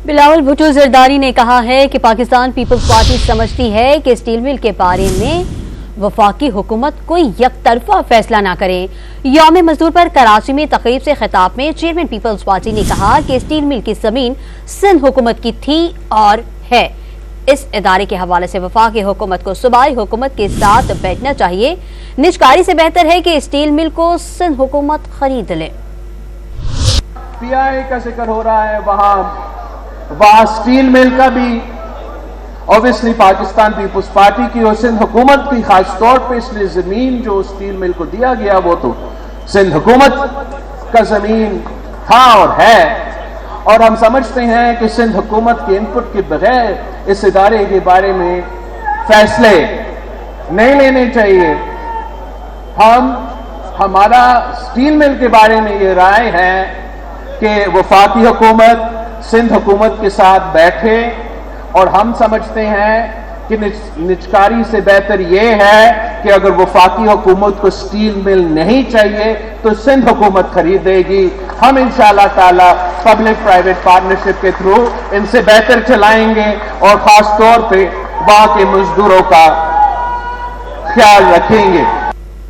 بلاول بھٹو زرداری نے کہا ہے کہ پاکستان پیپلز پارٹی سمجھتی ہے کہ اسٹیل مل کے بارے میں وفاقی حکومت کوئی یک طرفہ فیصلہ نہ کرے۔ یوم مزدور پر کراچی میں تقریب سے خطاب میں چیئرمین پیپلز پارٹی نے کہا کہ اسٹیل مل کی زمین سندھ حکومت کی تھی اور ہے۔ اس ادارے کے حوالے سے وفاقی حکومت کو صوبائی حکومت کے ساتھ بیٹھنا چاہیے۔ نجکاری سے بہتر ہے کہ اسٹیل مل کو سندھ حکومت خرید لے۔ پی آئی کا ذکر ہو رہا ہے، وہاں اسٹیل مل کا بھی اوبیسلی پاکستان پیپلز پارٹی کی اور سندھ حکومت کی، خاص طور پہ اس لیے زمین جو اسٹیل مل کو دیا گیا وہ تو سندھ حکومت کا زمین تھا اور ہے، اور ہم سمجھتے ہیں کہ سندھ حکومت کے انپٹ کے بغیر اس ادارے کے بارے میں فیصلے نہیں لینے چاہیے۔ ہمارا اسٹیل مل کے بارے میں یہ رائے ہے کہ وفاقی حکومت سندھ حکومت کے ساتھ بیٹھے، اور ہم سمجھتے ہیں کہ نجکاری سے بہتر یہ ہے کہ اگر وفاقی حکومت کو اسٹیل مل نہیں چاہیے تو سندھ حکومت خریدے گی۔ ہم انشاءاللہ تعالی پبلک پرائیویٹ پارٹنرشپ کے تھرو ان سے بہتر چلائیں گے اور خاص طور پہ وہاں کے مزدوروں کا خیال رکھیں گے۔